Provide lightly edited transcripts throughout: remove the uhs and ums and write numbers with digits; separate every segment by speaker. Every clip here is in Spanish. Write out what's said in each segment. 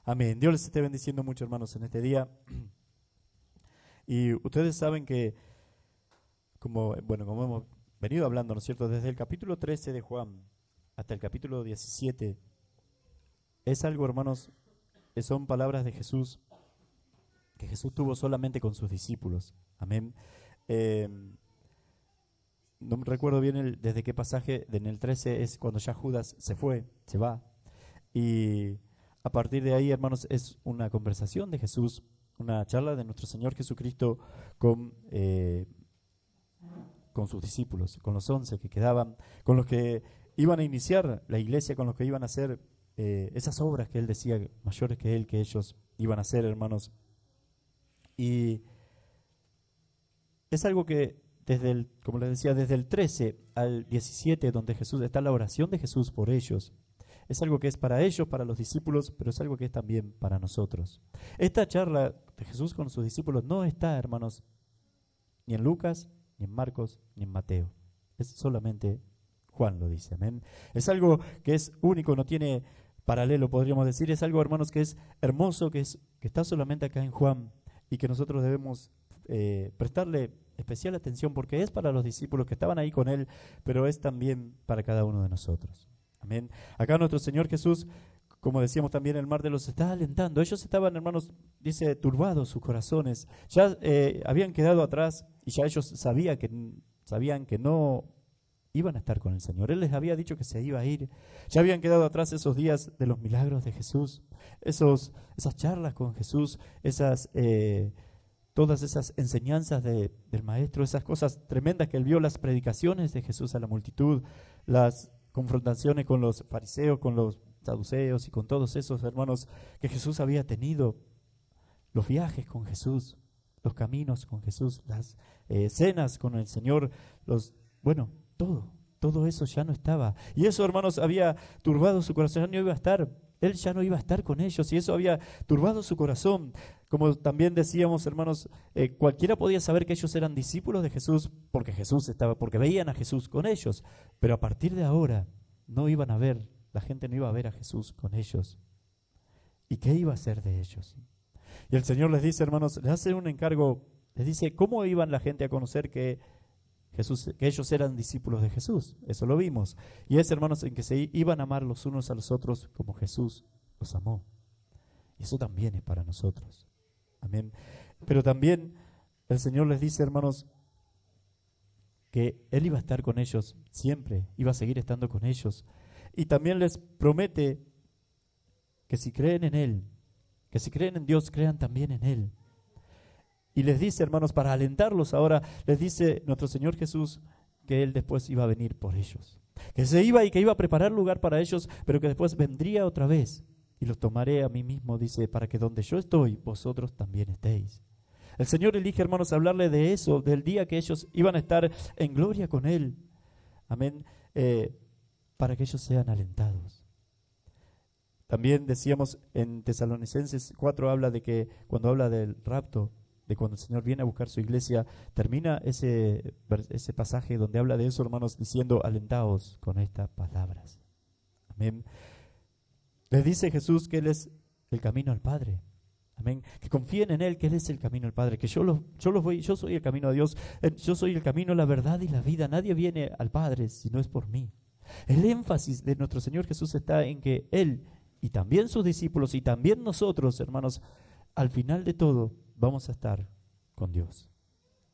Speaker 1: Amén. Dios les esté bendiciendo mucho, hermanos, en este día. Y ustedes saben que, como hemos venido hablando, ¿no es cierto? Desde el capítulo 13 de Juan hasta el capítulo 17, es algo, hermanos, que son palabras de Jesús, que Jesús tuvo solamente con sus discípulos. Amén. Eh, no me recuerdo bien desde qué pasaje, en el 13 es cuando ya Judas se va. Y a partir de ahí, hermanos, es una conversación de Jesús, una charla de nuestro Señor Jesucristo con sus discípulos, con los 11 que quedaban, con los que iban a iniciar la iglesia, con los que iban a hacer esas obras que Él decía, mayores que Él, que ellos iban a hacer, hermanos. Y es algo que como les decía, desde el 13 al 17, donde Jesús está la oración de Jesús por ellos, es algo que es para ellos, para los discípulos, pero es algo que es también para nosotros. Esta charla de Jesús con sus discípulos no está, hermanos, ni en Lucas, ni en Marcos, ni en Mateo. Es solamente Juan lo dice, amén. Es algo que es único, no tiene paralelo, podríamos decir. Es algo, hermanos, que es hermoso, que está solamente acá en Juan y que nosotros debemos prestarle especial atención porque es para los discípulos que estaban ahí con Él, pero es también para cada uno de nosotros. Amén. Acá nuestro Señor Jesús, como decíamos también, el mar de los está alentando. Ellos estaban, hermanos, dice, turbados sus corazones. Ya habían quedado atrás y ya ellos sabían que no iban a estar con el Señor. Él les había dicho que se iba a ir. Ya habían quedado atrás esos días de los milagros de Jesús, esas charlas con Jesús, todas esas enseñanzas del Maestro, esas cosas tremendas que Él vio, las predicaciones de Jesús a la multitud, las confrontaciones con los fariseos, con los saduceos y con todos esos hermanos que Jesús había tenido, los viajes con Jesús, los caminos con Jesús, las cenas con el Señor, todo eso ya no estaba. Y eso, hermanos, había turbado su corazón, ya no iba a estar. Él ya no iba a estar con ellos y eso había turbado su corazón. Como también decíamos, hermanos, cualquiera podía saber que ellos eran discípulos de Jesús porque veían a Jesús con ellos. Pero a partir de ahora la gente no iba a ver a Jesús con ellos. ¿Y qué iba a hacer de ellos? Y el Señor les dice, hermanos, les hace un encargo, les dice, ¿cómo iban la gente a conocer que ellos eran discípulos de Jesús? Eso lo vimos. Y es, hermanos, en que se iban a amar los unos a los otros como Jesús los amó. Y eso también es para nosotros. Amén. Pero también el Señor les dice, hermanos, que Él iba a estar con ellos siempre, iba a seguir estando con ellos. Y también les promete que si creen en Él, que si creen en Dios, crean también en Él. Y les dice, hermanos, para alentarlos ahora, les dice nuestro Señor Jesús que Él después iba a venir por ellos. Que se iba y que iba a preparar lugar para ellos, pero que después vendría otra vez. Y los tomaré a mí mismo, dice, para que donde yo estoy, vosotros también estéis. El Señor elige, hermanos, hablarle de eso, del día que ellos iban a estar en gloria con Él. Amén. Para que ellos sean alentados. También decíamos en Tesalonicenses 4 habla de que cuando habla del rapto, de cuando el Señor viene a buscar su iglesia, termina ese pasaje donde habla de eso, hermanos, diciendo, alentaos con estas palabras. Amén. Les dice Jesús que Él es el camino al Padre. Amén. Que confíen en Él, que Él es el camino al Padre, que yo soy el camino a Dios, yo soy el camino, la verdad y la vida. Nadie viene al Padre si no es por mí. El énfasis de nuestro Señor Jesús está en que Él y también sus discípulos y también nosotros, hermanos, al final de todo vamos a estar con Dios.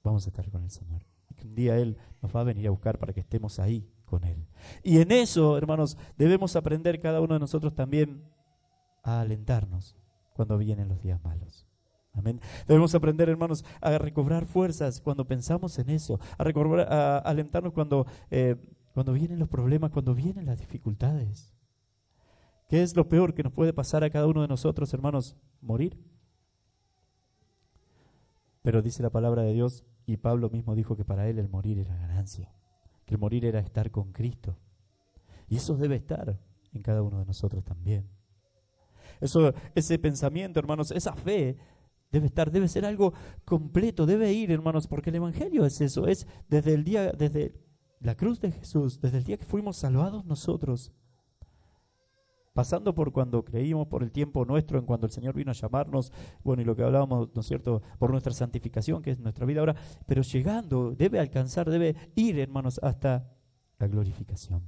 Speaker 1: Vamos a estar con el Señor. Y que un día Él nos va a venir a buscar para que estemos ahí con Él. Y en eso, hermanos, debemos aprender cada uno de nosotros también a alentarnos cuando vienen los días malos. Amén. Debemos aprender, hermanos, a recobrar fuerzas cuando pensamos en eso, a alentarnos cuando vienen los problemas, cuando vienen las dificultades. ¿Qué es lo peor que nos puede pasar a cada uno de nosotros, hermanos? Morir. Pero dice la palabra de Dios, y Pablo mismo dijo que para él el morir era ganancia, que el morir era estar con Cristo. Y eso debe estar en cada uno de nosotros también. Ese pensamiento, hermanos, esa fe debe ser algo completo, debe ir, hermanos, porque el Evangelio es eso, es desde la cruz de Jesús, desde el día que fuimos salvados nosotros, pasando por cuando creímos, por el tiempo nuestro, en cuando el Señor vino a llamarnos, bueno, y lo que hablábamos, ¿no es cierto?, por nuestra santificación, que es nuestra vida ahora, pero llegando, debe alcanzar, debe ir, hermanos, hasta la glorificación,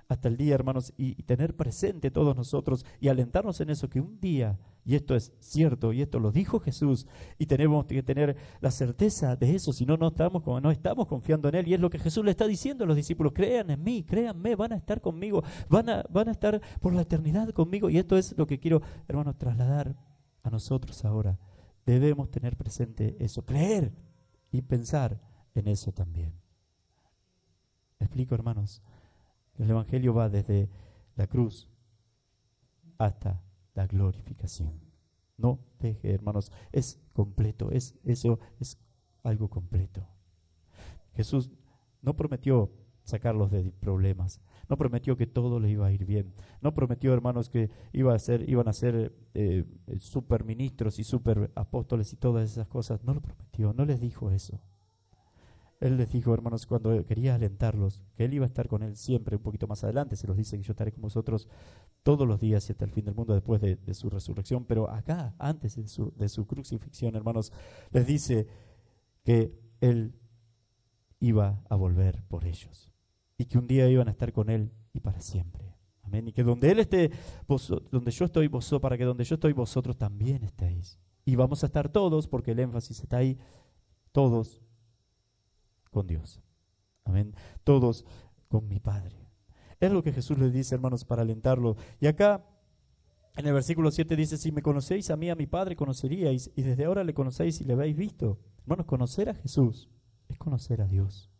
Speaker 1: hasta el día, hermanos, y tener presente todos nosotros y alentarnos en eso, que un día, y esto es cierto, y esto lo dijo Jesús, y tenemos que tener la certeza de eso, si no, no estamos confiando en Él, y es lo que Jesús le está diciendo a los discípulos: crean en mí, créanme, van a estar conmigo, van a estar por la eternidad conmigo, y esto es lo que quiero, hermanos, trasladar a nosotros ahora. Debemos tener presente eso, creer y pensar en eso también. ¿Me explico, hermanos? El Evangelio va desde la cruz hasta la glorificación. No deje, hermanos, es completo, eso es algo completo. Jesús no prometió sacarlos de problemas, no prometió que todo le iba a ir bien, no prometió, hermanos, que iban a ser super ministros y super apóstoles y todas esas cosas. No lo prometió, no les dijo eso. Él les dijo, hermanos, cuando quería alentarlos, que Él iba a estar con Él siempre. Un poquito más adelante se los dice que yo estaré con vosotros todos los días y hasta el fin del mundo, después de su resurrección. Pero acá, antes de su crucifixión, hermanos, les dice que Él iba a volver por ellos y que un día iban a estar con Él y para siempre. Amén. Y que donde Él esté, donde yo estoy, para que donde yo estoy, vosotros también estéis. Y vamos a estar todos, porque el énfasis está ahí, todos con Dios. Amén. Todos con mi Padre. Es lo que Jesús les dice, hermanos, para alentarlo. Y acá, en el versículo 7 dice: si me conocéis a mí, a mi Padre conoceríais, y desde ahora le conocéis y le habéis visto. Hermanos, conocer a Jesús es conocer a Dios.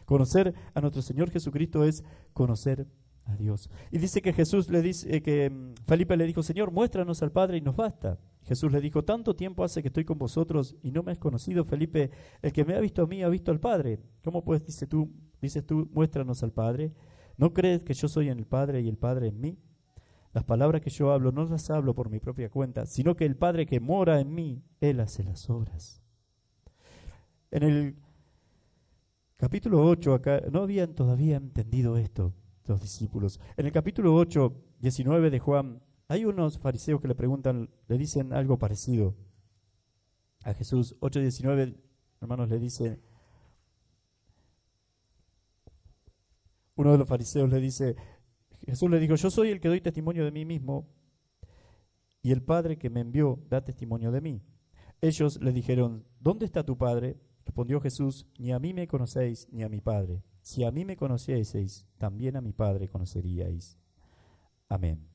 Speaker 1: Conocer a nuestro Señor Jesucristo es conocer a Dios. Y dice que Jesús le dice, que Felipe le dijo: Señor, muéstranos al Padre y nos basta. Jesús le dijo: tanto tiempo hace que estoy con vosotros y no me has conocido, Felipe. El que me ha visto a mí ha visto al Padre. ¿Cómo pues dices tú, muéstranos al Padre? ¿No crees que yo soy en el Padre y el Padre en mí? Las palabras que yo hablo no las hablo por mi propia cuenta, sino que el Padre que mora en mí, Él hace las obras. En el capítulo 8, acá, no habían todavía entendido esto los discípulos. En el capítulo 8, 19 de Juan, hay unos fariseos que le dicen algo parecido a Jesús. 8:19, hermanos, le dice, uno de los fariseos le dice, Jesús le dijo: yo soy el que doy testimonio de mí mismo, y el Padre que me envió da testimonio de mí. Ellos le dijeron: ¿dónde está tu Padre? Respondió Jesús: ni a mí me conocéis, ni a mi Padre. Si a mí me conocieseis, también a mi Padre conoceríais. Amén.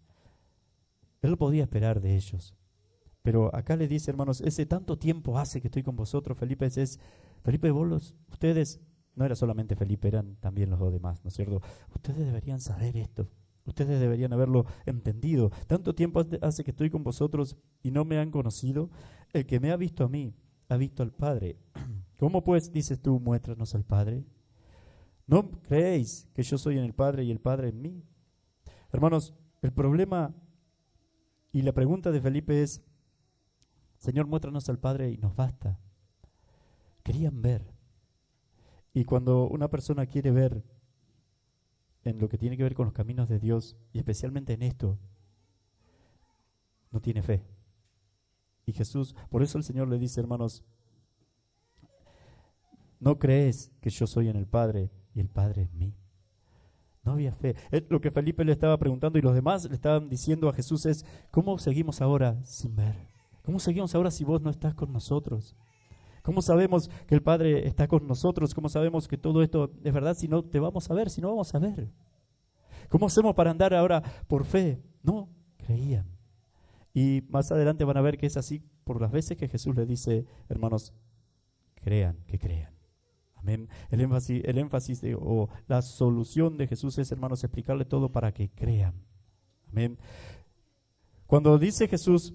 Speaker 1: Él lo podía esperar de ellos. Pero acá le dice, hermanos, ese tanto tiempo hace que estoy con vosotros. Felipe, ustedes, no era solamente Felipe, eran también los dos demás, ¿no es cierto? Ustedes deberían saber esto. Ustedes deberían haberlo entendido. Tanto tiempo hace que estoy con vosotros y no me han conocido. El que me ha visto a mí, ha visto al Padre. ¿Cómo pues dices tú, muéstranos al Padre? ¿No creéis que yo soy en el Padre y el Padre en mí? Hermanos, el problema y la pregunta de Felipe es: Señor, muéstranos al Padre y nos basta. Querían ver. Y cuando una persona quiere ver en lo que tiene que ver con los caminos de Dios, y especialmente en esto, no tiene fe. Y Jesús, por eso el Señor le dice, hermanos, ¿no crees que yo soy en el Padre y el Padre en mí? No había fe. Lo que Felipe le estaba preguntando y los demás le estaban diciendo a Jesús es: ¿cómo seguimos ahora sin ver? ¿Cómo seguimos ahora si vos no estás con nosotros? ¿Cómo sabemos que el Padre está con nosotros? ¿Cómo sabemos que todo esto es verdad si no te vamos a ver, si no vamos a ver? ¿Cómo hacemos para andar ahora por fe? No creían. Y más adelante van a ver que es así por las veces que Jesús le dice, hermanos, crean, que crean. Amén. El énfasis o la solución de Jesús es, hermanos, explicarle todo para que crean. Amén. Cuando dice Jesús,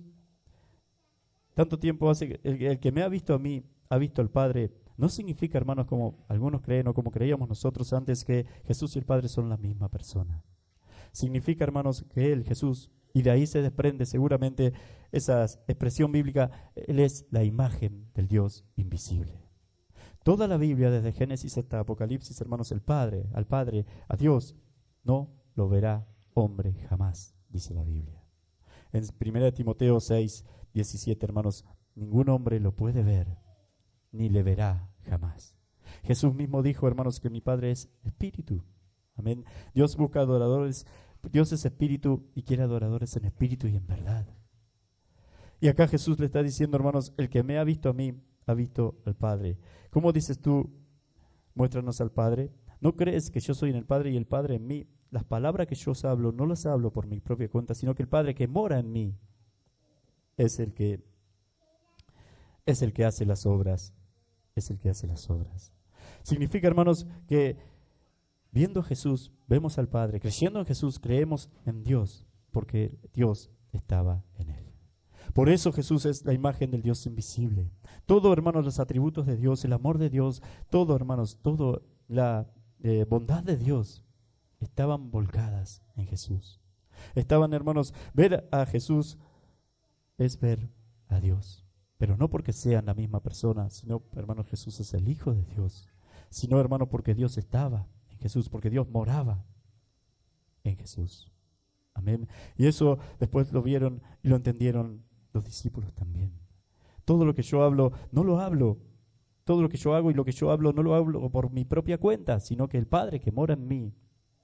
Speaker 1: tanto tiempo hace, el que me ha visto a mí, ha visto al Padre, no significa, hermanos, como algunos creen o como creíamos nosotros antes, que Jesús y el Padre son la misma persona. Significa, hermanos, que Él, Jesús, y de ahí se desprende seguramente esa expresión bíblica, Él es la imagen del Dios invisible. Toda la Biblia, desde Génesis hasta Apocalipsis, hermanos, al Padre, a Dios, no lo verá hombre jamás, dice la Biblia. En 1 Timoteo 6, 17, hermanos, ningún hombre lo puede ver, ni le verá jamás. Jesús mismo dijo, hermanos, que mi Padre es espíritu. Amén. Dios busca adoradores, Dios es espíritu y quiere adoradores en espíritu y en verdad. Y acá Jesús le está diciendo, hermanos, el que me ha visto a mí, ha visto al Padre. ¿Cómo dices tú, muéstranos al Padre? ¿No crees que yo soy en el Padre y el Padre en mí? Las palabras que yo os hablo, no las hablo por mi propia cuenta, sino que el Padre que mora en mí es el que hace las obras. Es el que hace las obras. Significa, hermanos, que viendo a Jesús, vemos al Padre. Creyendo en Jesús, creemos en Dios, porque Dios estaba en él. Por eso Jesús es la imagen del Dios invisible. Todo, hermanos, los atributos de Dios, el amor de Dios, todo, hermanos, todo la bondad de Dios estaban volcadas en Jesús. Estaban, hermanos, ver a Jesús es ver a Dios. Pero no porque sean la misma persona, sino, hermanos, Jesús es el Hijo de Dios. Sino, hermanos, porque Dios estaba en Jesús, porque Dios moraba en Jesús. Amén. Y eso después lo vieron y lo entendieron los discípulos también. Todo lo que yo hablo, no lo hablo. Todo lo que yo hago y lo que yo hablo, no lo hablo por mi propia cuenta, sino que el Padre que mora en mí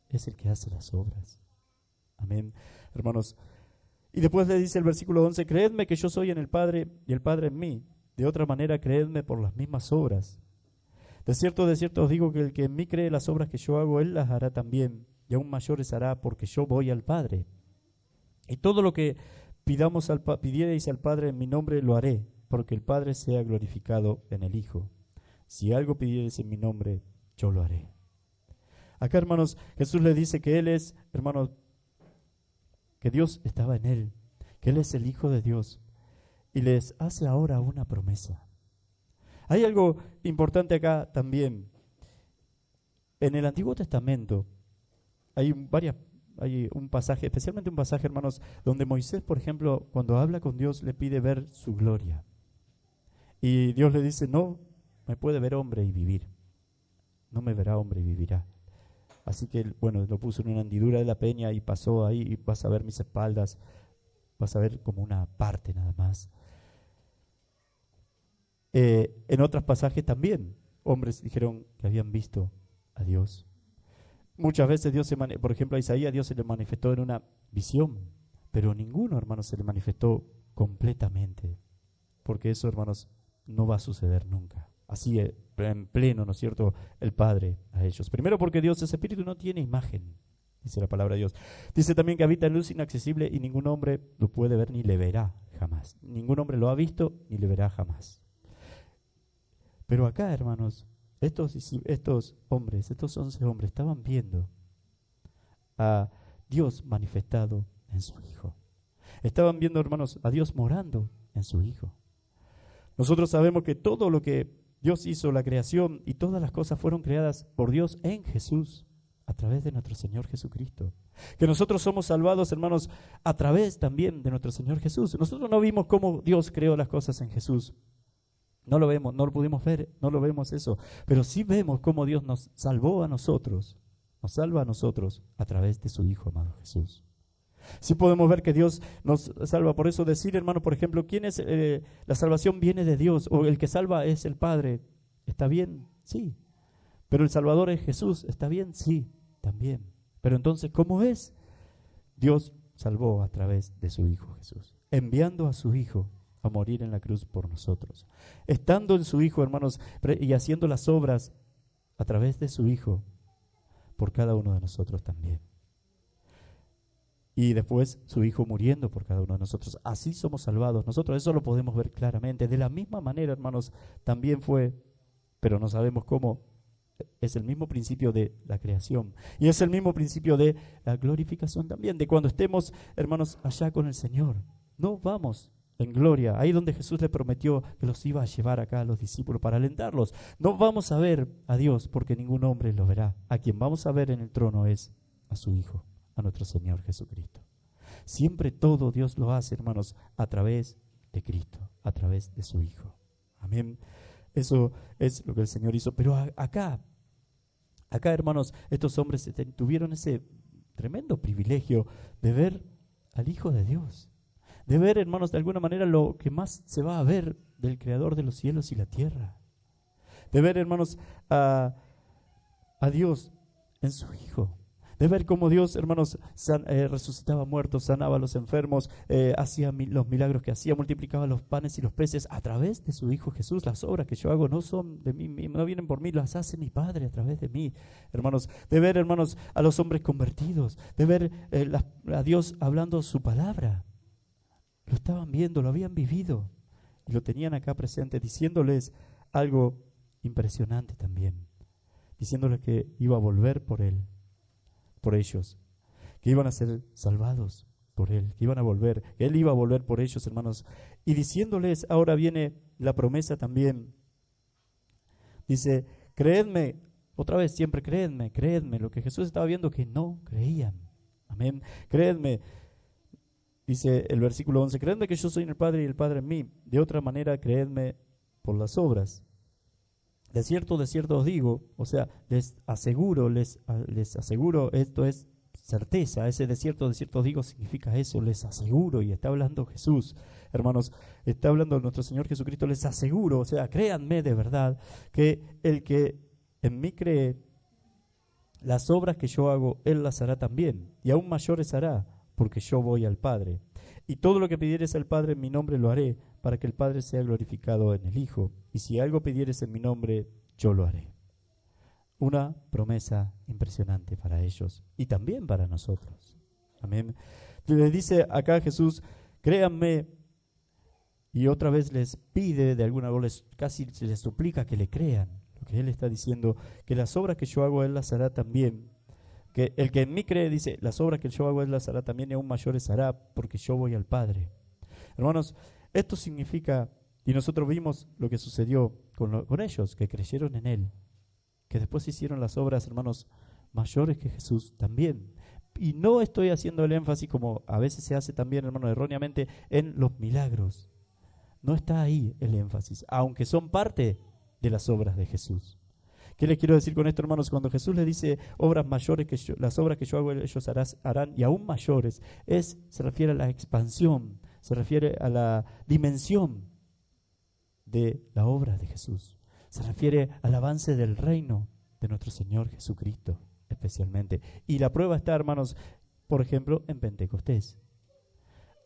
Speaker 1: es el que hace las obras. Amén. Hermanos, y después le dice el versículo 11, creedme que yo soy en el Padre y el Padre en mí. De otra manera, creedme por las mismas obras. De cierto os digo que el que en mí cree las obras que yo hago, él las hará también, y aún mayores hará, porque yo voy al Padre. Y todo lo que pidierais al Padre en mi nombre, lo haré, porque el Padre sea glorificado en el Hijo. Si algo pidierais en mi nombre, yo lo haré. Acá, hermanos, Jesús le dice que Él es, hermanos, que Dios estaba en Él, que Él es el Hijo de Dios, y les hace ahora una promesa. Hay algo importante acá también. En el Antiguo Testamento hay un pasaje, especialmente un pasaje, hermanos, donde Moisés, por ejemplo, cuando habla con Dios, le pide ver su gloria. Y Dios le dice, no me puede ver hombre y vivir. No me verá hombre y vivirá. Así que, bueno, lo puso en una hendidura de la peña y pasó ahí, y vas a ver mis espaldas, vas a ver como una parte nada más. En otros pasajes también, hombres dijeron que habían visto a Dios. Muchas veces por ejemplo a Isaías, Dios se le manifestó en una visión, pero ninguno, hermanos, se le manifestó completamente, porque eso, hermanos, no va a suceder nunca. Así en pleno, ¿no es cierto?, el Padre a ellos. Primero porque Dios es espíritu y no tiene imagen, dice la palabra de Dios. Dice también que habita en luz inaccesible y ningún hombre lo puede ver ni le verá jamás. Ningún hombre lo ha visto ni le verá jamás. Pero acá, hermanos, estos 11 hombres estaban viendo a Dios manifestado en su Hijo. Estaban viendo, hermanos, a Dios morando en su Hijo. Nosotros sabemos que todo lo que Dios hizo, la creación y todas las cosas fueron creadas por Dios en Jesús, a través de nuestro Señor Jesucristo. Que nosotros somos salvados, hermanos, a través también de nuestro Señor Jesús. Nosotros no vimos cómo Dios creó las cosas en Jesús. No lo vemos, no lo pudimos ver, no lo vemos eso. Pero sí vemos cómo Dios nos salvó a nosotros, nos salva a nosotros a través de su Hijo amado Jesús. Sí podemos ver que Dios nos salva. Por eso decir, hermano, por ejemplo, ¿quién es? La salvación viene de Dios, o el que salva es el Padre. ¿Está bien? Sí. Pero el Salvador es Jesús. ¿Está bien? Sí, también. Pero entonces, ¿cómo es? Dios salvó a través de su Hijo Jesús, enviando a su Hijo a morir en la cruz por nosotros. Estando en su Hijo, hermanos, y haciendo las obras a través de su Hijo por cada uno de nosotros también. Y después su Hijo muriendo por cada uno de nosotros. Así somos salvados. Nosotros eso lo podemos ver claramente. De la misma manera, hermanos, también fue, pero no sabemos cómo, es el mismo principio de la creación. Y es el mismo principio de la glorificación también. De cuando estemos, hermanos, allá con el Señor. No vamos en gloria, ahí donde Jesús le prometió que los iba a llevar acá a los discípulos para alentarlos. No vamos a ver a Dios porque ningún hombre lo verá. A quien vamos a ver en el trono es a su Hijo, a nuestro Señor Jesucristo. Siempre todo Dios lo hace, hermanos, a través de Cristo, a través de su Hijo. Amén. Eso es lo que el Señor hizo. Pero acá, hermanos, estos hombres tuvieron tremendo privilegio de ver al Hijo de Dios. De ver, hermanos, de alguna manera lo que más se va a ver del Creador de los cielos y la tierra. De ver, hermanos, a Dios en su Hijo. De ver cómo Dios, hermanos, resucitaba muertos, sanaba a los enfermos, hacía los milagros que hacía, multiplicaba los panes y los peces a través de su Hijo Jesús. Las obras que yo hago no son de mí, no vienen por mí, las hace mi Padre a través de mí, hermanos. De ver, hermanos, a los hombres convertidos, de ver a Dios hablando su palabra. Lo estaban viendo, lo habían vivido y lo tenían acá presente, diciéndoles algo impresionante también, diciéndoles que iba a volver por ellos, que iban a ser salvados por Él, que iban a volver, que Él iba a volver por ellos, hermanos, y diciéndoles, ahora viene la promesa también, dice, creedme, otra vez siempre creedme, lo que Jesús estaba viendo que no creían, amén, creedme, dice el versículo 11, creedme que yo soy en el Padre y el Padre en mí, de otra manera creedme por las obras. De cierto os digo, o sea, les aseguro, esto es certeza, ese de cierto os digo significa eso, les aseguro, y está hablando Jesús, hermanos, está hablando nuestro Señor Jesucristo, les aseguro, o sea, créanme de verdad, que el que en mí cree, las obras que yo hago, Él las hará también, y aún mayores hará, porque yo voy al Padre. Y todo lo que pidieres al Padre en mi nombre lo haré, para que el Padre sea glorificado en el Hijo. Y si algo pidieres en mi nombre, yo lo haré. Una promesa impresionante para ellos y también para nosotros. Amén. Les dice acá Jesús, créanme, y otra vez les pide, de alguna manera, casi les suplica que le crean. Lo que Él está diciendo, que las obras que yo hago, Él las hará también. Que el que en mí cree, dice, las obras que yo hago, Él las hará también y aún mayores hará, porque yo voy al Padre. Hermanos, esto significa, y nosotros vimos lo que sucedió con ellos, que creyeron en Él, que después hicieron las obras, hermanos, mayores que Jesús también. Y no estoy haciendo el énfasis, como a veces se hace también, hermanos, erróneamente, en los milagros. No está ahí el énfasis, aunque son parte de las obras de Jesús. ¿Qué les quiero decir con esto, hermanos? Cuando Jesús les dice obras mayores que yo, las obras que yo hago ellos harán y aún mayores, se refiere a la expansión, se refiere a la dimensión de la obra de Jesús, se refiere al avance del reino de nuestro Señor Jesucristo especialmente. Y la prueba está, hermanos, por ejemplo, en Pentecostés.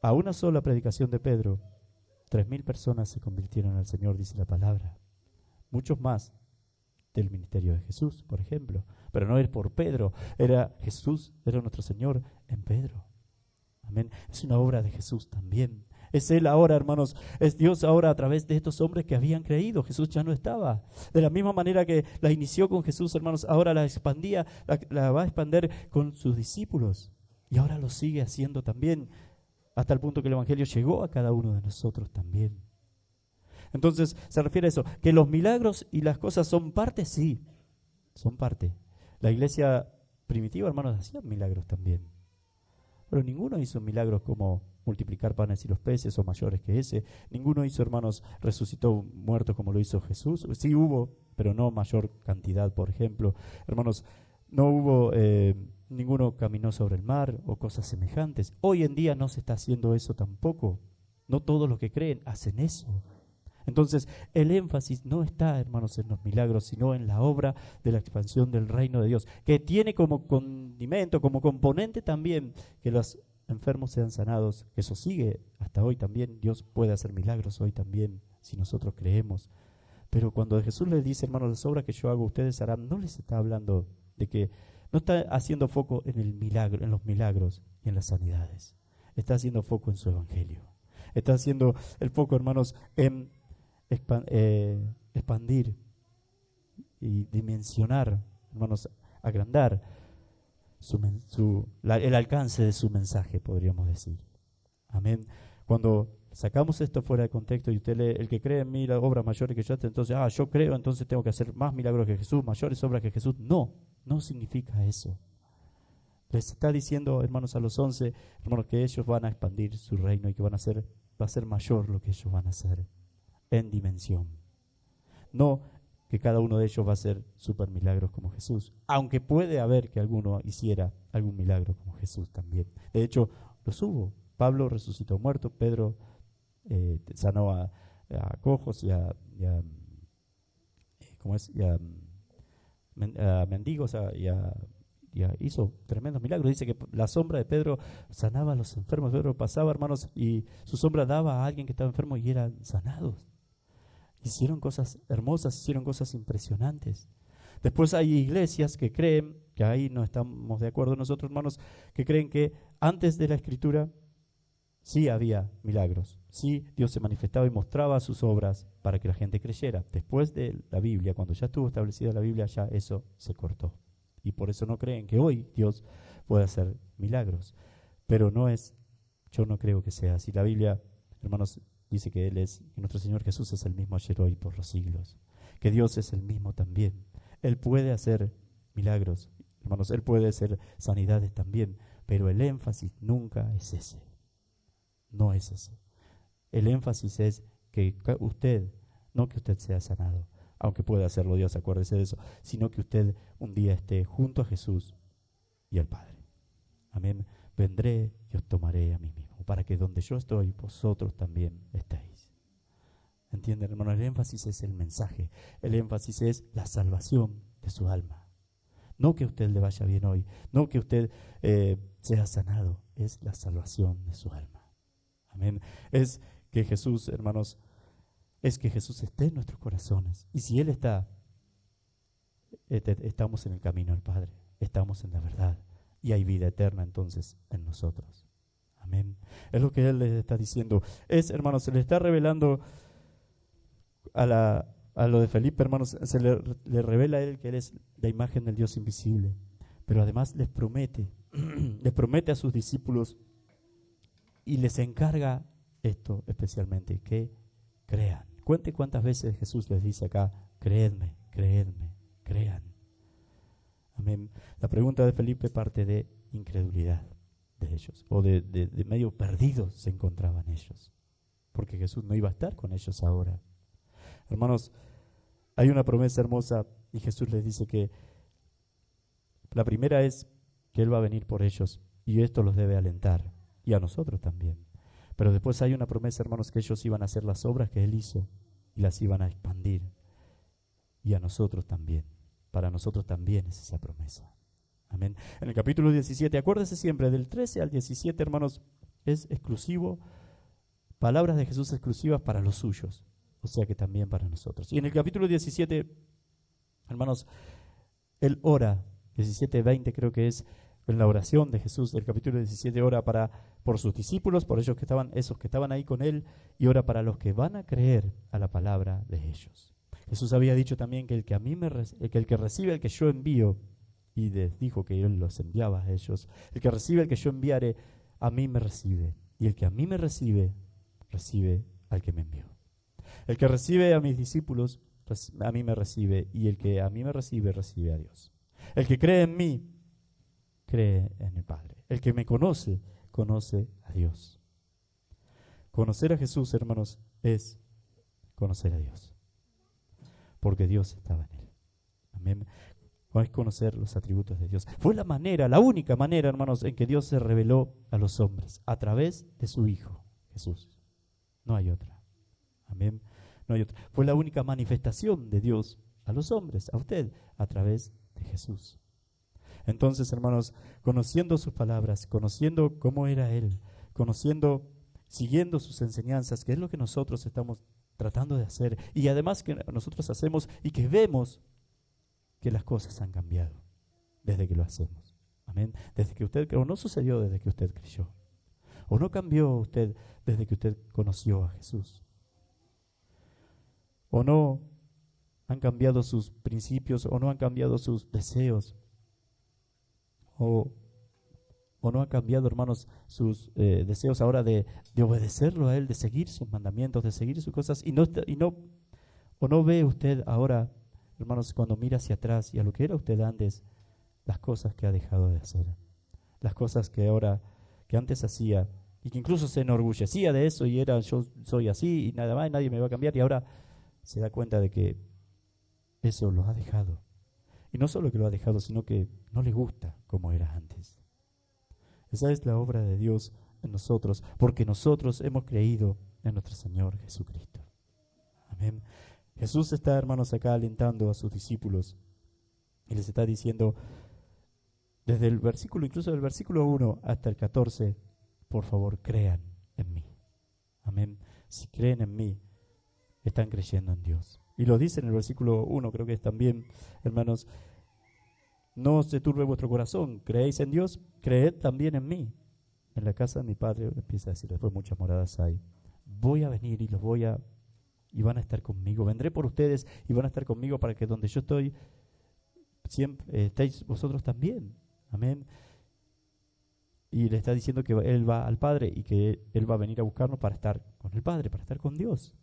Speaker 1: A una sola predicación de Pedro, 3.000 personas se convirtieron al Señor, dice la palabra. Muchos más del ministerio de Jesús, por ejemplo. Pero no era por Pedro, era Jesús, era nuestro Señor en Pedro. Amén. Es una obra de Jesús también. Es Él ahora, hermanos, es Dios ahora a través de estos hombres que habían creído. Jesús ya no estaba. De la misma manera que la inició con Jesús, hermanos, ahora la expandía, la va a expandir con sus discípulos. Y ahora lo sigue haciendo también, hasta el punto que el Evangelio llegó a cada uno de nosotros también. Entonces se refiere a eso, que los milagros y las cosas son parte, sí, son parte. La iglesia primitiva, hermanos, hacía milagros también. Pero ninguno hizo milagros como multiplicar panes y los peces o mayores que ese. Ninguno hizo, hermanos, resucitó muertos como lo hizo Jesús. Sí hubo, pero no mayor cantidad, por ejemplo. Hermanos, no hubo, ninguno caminó sobre el mar o cosas semejantes. Hoy en día no se está haciendo eso tampoco. No todos los que creen hacen eso. Entonces, el énfasis no está, hermanos, en los milagros, sino en la obra de la expansión del reino de Dios, que tiene como condimento, como componente también, que los enfermos sean sanados, que eso sigue hasta hoy también. Dios puede hacer milagros hoy también, si nosotros creemos. Pero cuando Jesús les dice, hermanos, las obras que yo hago, ustedes harán, no les está hablando de que, no está haciendo foco en el milagro, en los milagros y en las sanidades. Está haciendo foco en su evangelio. Está haciendo el foco, hermanos, en expandir y dimensionar, hermanos, agrandar el alcance de su mensaje, podríamos decir. Amén. Cuando sacamos esto fuera de contexto y usted lee, el que cree en mí las obras mayores que yo hago, entonces, yo creo, entonces tengo que hacer más milagros que Jesús, mayores obras que Jesús. No significa eso. Les está diciendo, hermanos, a los 11, hermanos, que ellos van a expandir su reino y que va a ser mayor lo que ellos van a hacer en dimensión. No que cada uno de ellos va a hacer super milagros como Jesús, aunque puede haber que alguno hiciera algún milagro como Jesús también. De hecho, los hubo. Pablo resucitó muerto, Pedro sanó a cojos ¿cómo es? A mendigos hizo tremendos milagros. Dice que la sombra de Pedro sanaba a los enfermos. Pedro pasaba, hermanos, y su sombra daba a alguien que estaba enfermo y eran sanados. Hicieron cosas hermosas, hicieron cosas impresionantes. Después hay iglesias que creen, que ahí no estamos de acuerdo nosotros, hermanos, que creen que antes de la Escritura sí había milagros. Sí, Dios se manifestaba y mostraba sus obras para que la gente creyera. Después de la Biblia, cuando ya estuvo establecida la Biblia, ya eso se cortó. Y por eso no creen que hoy Dios puede hacer milagros. Pero yo no creo que sea así. La Biblia, hermanos, dice que que nuestro Señor Jesús es el mismo ayer, hoy, por los siglos. Que Dios es el mismo también. Él puede hacer milagros, hermanos, Él puede hacer sanidades también, pero el énfasis nunca es ese. No es ese. El énfasis es que no que usted sea sanado, aunque pueda hacerlo Dios, acuérdese de eso, sino que usted un día esté junto a Jesús y al Padre. Amén. Vendré y os tomaré a mí mismo, para que donde yo estoy, vosotros también estéis. ¿Entienden, hermanos? El énfasis es el mensaje. El énfasis es la salvación de su alma. No que a usted le vaya bien hoy, no que usted sea sanado, es la salvación de su alma. Amén. Es que Jesús, hermanos, esté en nuestros corazones. Y si Él está, estamos en el camino al Padre, estamos en la verdad. Y hay vida eterna entonces en nosotros. Amén. Es lo que Él les está diciendo. Hermanos, se le está revelando a lo de Felipe, hermanos, le revela a él que Él es la imagen del Dios invisible. Pero además les promete a sus discípulos y les encarga esto especialmente, que crean. Cuente cuántas veces Jesús les dice acá, creedme, crean. Amén. La pregunta de Felipe parte de incredulidad de ellos, o de medio perdidos se encontraban ellos, porque Jesús no iba a estar con ellos ahora. Hermanos, hay una promesa hermosa y Jesús les dice que la primera es que Él va a venir por ellos y esto los debe alentar, y a nosotros también. Pero después hay una promesa, hermanos, que ellos iban a hacer las obras que Él hizo y las iban a expandir, y a nosotros también. Para nosotros también es esa promesa. Amén. En el capítulo 17, acuérdese siempre, del 13 al 17, hermanos, es exclusivo, palabras de Jesús exclusivas para los suyos, o sea que también para nosotros. Y en el capítulo 17, hermanos, Él ora, 17-20 creo que es, en la oración de Jesús, el capítulo 17 ora por sus discípulos, por esos que estaban ahí con Él, y ora para los que van a creer a la palabra de ellos. Jesús había dicho también que el que recibe el que yo envío, y les dijo que Él los enviaba a ellos, el que recibe el que yo enviare, a mí me recibe, y el que a mí me recibe, recibe al que me envió. El que recibe a mis discípulos, a mí me recibe, y el que a mí me recibe, recibe a Dios. El que cree en mí, cree en el Padre. El que me conoce, conoce a Dios. Conocer a Jesús, hermanos, es conocer a Dios, porque Dios estaba en Él. Amén. Es conocer los atributos de Dios. Fue la única manera, hermanos, en que Dios se reveló a los hombres, a través de su Hijo, Jesús. No hay otra. Amén. No hay otra. Fue la única manifestación de Dios a los hombres, a usted, a través de Jesús. Entonces, hermanos, conociendo sus palabras, conociendo cómo era Él, siguiendo sus enseñanzas, que es lo que nosotros estamos tratando de hacer, y además que nosotros hacemos y que vemos que las cosas han cambiado desde que lo hacemos. Amén. Desde que usted, o no sucedió desde que usted creyó, o no cambió usted desde que usted conoció a Jesús, o no han cambiado sus principios, o no han cambiado sus deseos, o no han cambiado, hermanos, sus deseos ahora de obedecerlo a Él, de seguir sus mandamientos, de seguir sus cosas, o no ve usted ahora, hermanos, cuando mira hacia atrás y a lo que era usted antes, las cosas que ha dejado de hacer, las cosas que antes hacía, y que incluso se enorgullecía de eso, y yo soy así, y nada más, y nadie me va a cambiar, y ahora se da cuenta de que eso lo ha dejado. Y no solo que lo ha dejado, sino que no le gusta como era antes. Esa es la obra de Dios en nosotros, porque nosotros hemos creído en nuestro Señor Jesucristo. Amén. Jesús está, hermanos, acá alentando a sus discípulos y les está diciendo, desde el versículo, incluso del versículo 1 hasta el 14, por favor, crean en mí. Amén. Si creen en mí, están creyendo en Dios. Y lo dice en el versículo 1, creo que es también, hermanos, no se turbe vuestro corazón, creéis en Dios, creed también en mí. En la casa de mi Padre, empieza a decir, después muchas moradas hay. Voy a venir y van a estar conmigo. Vendré por ustedes y van a estar conmigo para que donde yo estoy, siempre estéis vosotros también. Amén. Y le está diciendo que Él va al Padre y que Él va a venir a buscarnos para estar con el Padre, para estar con Dios.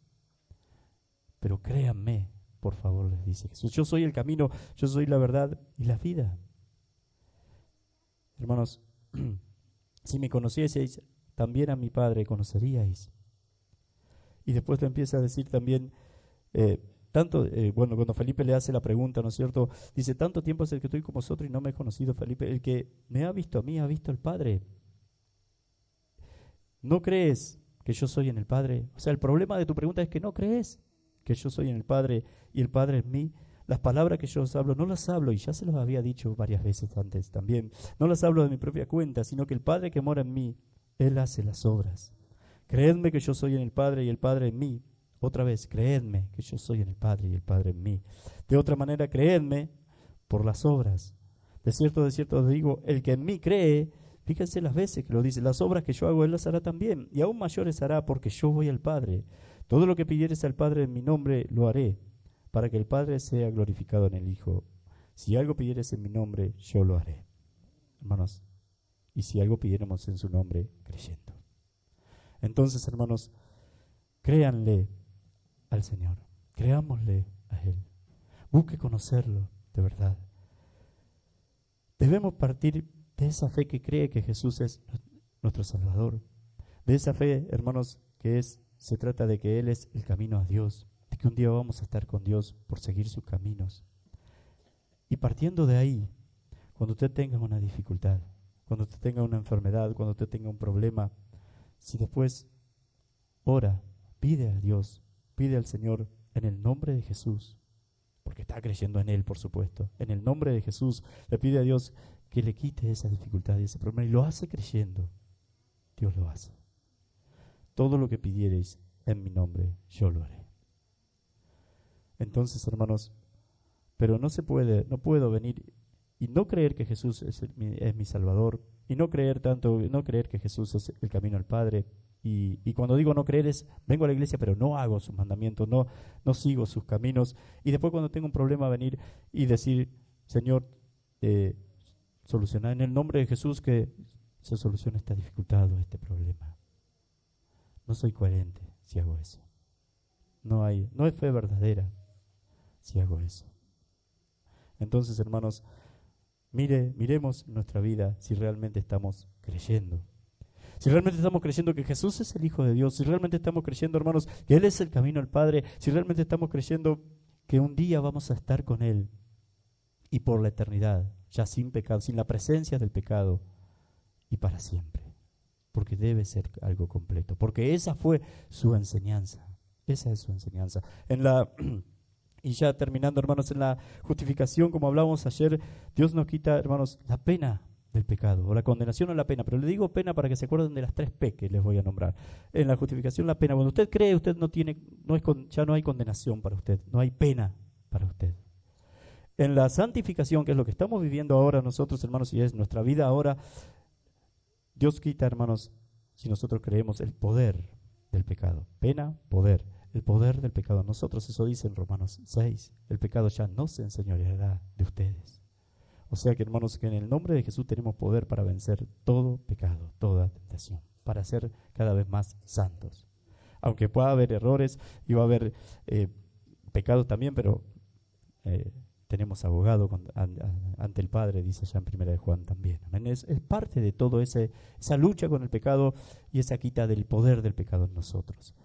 Speaker 1: Pero créanme, por favor, les dice Jesús. Yo soy el camino, yo soy la verdad y la vida. Hermanos, si me conocieseis, también a mi Padre conoceríais. Y después le empieza a decir también, cuando Felipe le hace la pregunta, ¿no es cierto? Dice, tanto tiempo es el que estoy con vosotros y no me he conocido, Felipe. El que me ha visto a mí, ha visto al Padre. ¿No crees que yo soy en el Padre? O sea, el problema de tu pregunta es que no crees que yo soy en el Padre y el Padre en mí. Las palabras que yo os hablo, no las hablo, y ya se los había dicho varias veces antes también, no las hablo de mi propia cuenta, sino que el Padre que mora en mí, Él hace las obras. Creedme que yo soy en el Padre y el Padre en mí. Otra vez, creedme que yo soy en el Padre y el Padre en mí. De otra manera, creedme por las obras. De cierto os digo, el que en mí cree, fíjense las veces que lo dice, las obras que yo hago, Él las hará también, y aún mayores hará, porque yo voy al Padre. Todo lo que pidieres al Padre en mi nombre, lo haré, para que el Padre sea glorificado en el Hijo. Si algo pidieres en mi nombre, yo lo haré. Hermanos, y si algo pidiéramos en su nombre, creyendo. Entonces, hermanos, créanle al Señor, creámosle a Él. Busque conocerlo de verdad. Debemos partir de esa fe que cree que Jesús es nuestro Salvador. De esa fe, hermanos, se trata de que Él es el camino a Dios, de que un día vamos a estar con Dios por seguir sus caminos. Y partiendo de ahí, cuando usted tenga una dificultad, cuando usted tenga una enfermedad, cuando usted tenga un problema, si después ora, pide a Dios, pide al Señor en el nombre de Jesús, porque está creyendo en Él, por supuesto, en el nombre de Jesús, le pide a Dios que le quite esa dificultad y ese problema, y lo hace creyendo, Dios lo hace. Todo lo que pidiereis en mi nombre, yo lo haré. Entonces, hermanos, pero no puedo venir y no creer que Jesús es mi Salvador, y no creer que Jesús es el camino al Padre. Y cuando digo no creer es, vengo a la iglesia pero no hago sus mandamientos, no sigo sus caminos. Y después cuando tengo un problema venir y decir, Señor, soluciona en el nombre de Jesús que se solucione esta dificultad o este problema. No soy coherente si hago eso. No es fe verdadera si hago eso. Entonces, hermanos, miremos nuestra vida si realmente estamos creyendo. Si realmente estamos creyendo que Jesús es el Hijo de Dios, si realmente estamos creyendo, hermanos, que Él es el camino al Padre, si realmente estamos creyendo que un día vamos a estar con Él y por la eternidad, ya sin pecado, sin la presencia del pecado y para siempre. Porque debe ser algo completo, porque esa fue su enseñanza, esa es su enseñanza. Y ya terminando, hermanos, en la justificación, como hablábamos ayer, Dios nos quita, hermanos, la pena del pecado, o la condenación o la pena, pero le digo pena para que se acuerden de las 3 P que les voy a nombrar. En la justificación, la pena. Cuando usted cree, usted ya no hay condenación para usted, no hay pena para usted. En la santificación, que es lo que estamos viviendo ahora nosotros, hermanos, y es nuestra vida ahora, Dios quita, hermanos, si nosotros creemos, el poder del pecado. Pena, poder. El poder del pecado. Nosotros, eso dice en Romanos 6, el pecado ya no se enseñoreará de ustedes. O sea que, hermanos, que en el nombre de Jesús tenemos poder para vencer todo pecado, toda tentación, para ser cada vez más santos. Aunque pueda haber errores y va a haber pecados también, pero tenemos abogado ante el Padre, dice ya en 1 de Juan también. Amén. Es parte de todo esa lucha con el pecado y esa quita del poder del pecado en nosotros.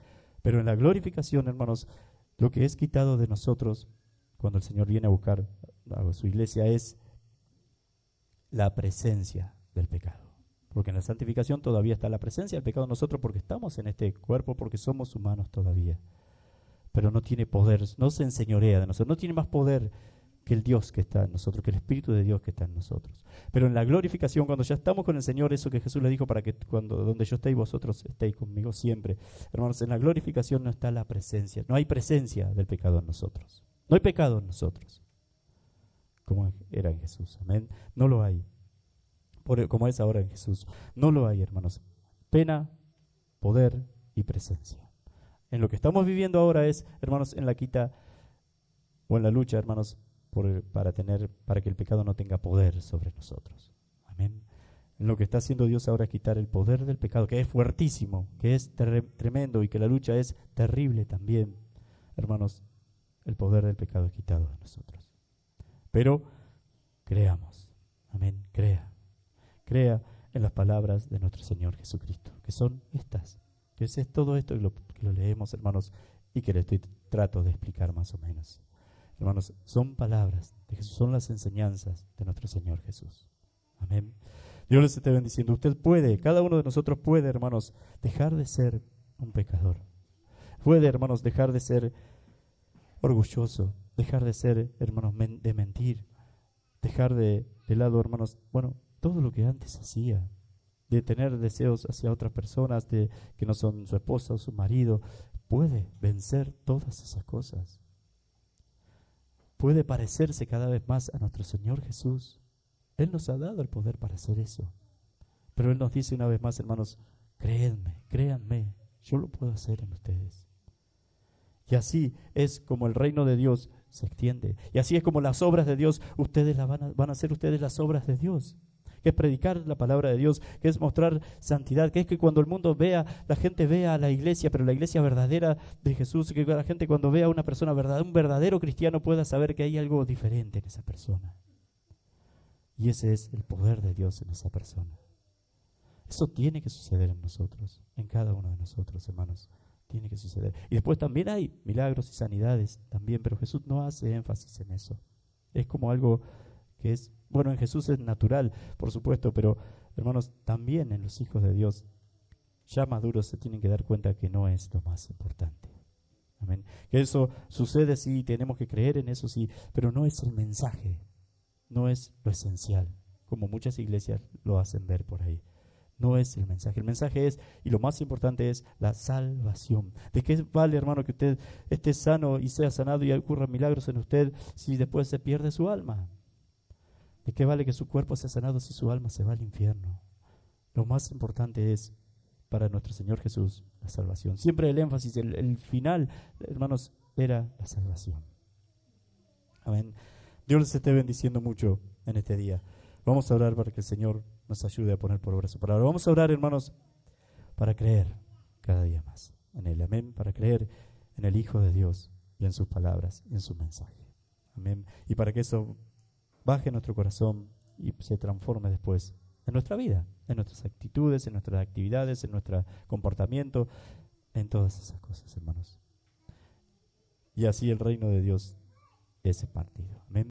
Speaker 1: Pero en la glorificación, hermanos, lo que es quitado de nosotros cuando el Señor viene a buscar a su iglesia, es la presencia del pecado. Porque en la santificación todavía está la presencia del pecado en nosotros porque estamos en este cuerpo, porque somos humanos todavía. Pero no tiene poder, no se enseñorea de nosotros, no tiene más poder que el Dios que está en nosotros, que el Espíritu de Dios que está en nosotros. Pero en la glorificación, cuando ya estamos con el Señor, eso que Jesús le dijo para que donde yo esté y vosotros estéis conmigo siempre. Hermanos, en la glorificación no está la presencia, no hay presencia del pecado en nosotros. No hay pecado en nosotros, como era en Jesús. Amén. No lo hay. Como es ahora en Jesús. No lo hay, hermanos. Pena, poder y presencia. En lo que estamos viviendo ahora es, hermanos, en la quita o en la lucha, hermanos, para que el pecado no tenga poder sobre nosotros. Amén. En lo que está haciendo Dios ahora es quitar el poder del pecado, que es fuertísimo, que es tremendo y que la lucha es terrible también. Hermanos, el poder del pecado es quitado de nosotros. Pero creamos. Amén. Crea en las palabras de nuestro Señor Jesucristo, que son estas. Que es todo esto que lo leemos, hermanos, y que les trato de explicar más o menos. Hermanos, son palabras de Jesús, son las enseñanzas de nuestro Señor Jesús. Amén. Dios les esté bendiciendo. Usted puede, cada uno de nosotros puede, hermanos, dejar de ser un pecador. Puede, hermanos, dejar de ser orgulloso, dejar de ser, hermanos, de mentir, dejar de lado, hermanos, todo lo que antes hacía, de tener deseos hacia otras personas que no son su esposa o su marido. Puede vencer todas esas cosas. Puede parecerse cada vez más a nuestro Señor Jesús. Él nos ha dado el poder para hacer eso. Pero Él nos dice una vez más, hermanos, créanme, yo lo puedo hacer en ustedes. Y así es como el reino de Dios se extiende. Y así es como las obras de Dios, ustedes van a hacer ustedes las obras de Dios. Que es predicar la palabra de Dios, que es mostrar santidad, que es que cuando el mundo la gente vea a la iglesia, pero la iglesia verdadera de Jesús, que la gente cuando vea a una persona verdadera, un verdadero cristiano, pueda saber que hay algo diferente en esa persona. Y ese es el poder de Dios en esa persona. Eso tiene que suceder en nosotros, en cada uno de nosotros, hermanos. Tiene que suceder. Y después también hay milagros y sanidades también, pero Jesús no hace énfasis en eso. Es como algo que es, en Jesús es natural, por supuesto, pero hermanos, también en los hijos de Dios, ya maduros, se tienen que dar cuenta que no es lo más importante. Amén. Que eso sucede, sí, tenemos que creer en eso, sí, pero no es el mensaje, no es lo esencial, como muchas iglesias lo hacen ver por ahí. No es el mensaje. El mensaje es, y lo más importante es, la salvación. ¿De qué vale, hermano, que usted esté sano y sea sanado y ocurran milagros en usted si después se pierde su alma? ¿De qué vale que su cuerpo sea sanado si su alma se va al infierno? Lo más importante es, para nuestro Señor Jesús, la salvación. Siempre el énfasis, el final, hermanos, era la salvación. Amén. Dios les esté bendiciendo mucho en este día. Vamos a orar para que el Señor nos ayude a poner por obra su palabra. Vamos a orar, hermanos, para creer cada día más en Él. Amén. Para creer en el Hijo de Dios y en sus palabras y en su mensaje. Amén. Y para que eso baje en nuestro corazón y se transforme después en nuestra vida, en nuestras actitudes, en nuestras actividades, en nuestro comportamiento, en todas esas cosas, hermanos. Y así el reino de Dios es partido. Amén.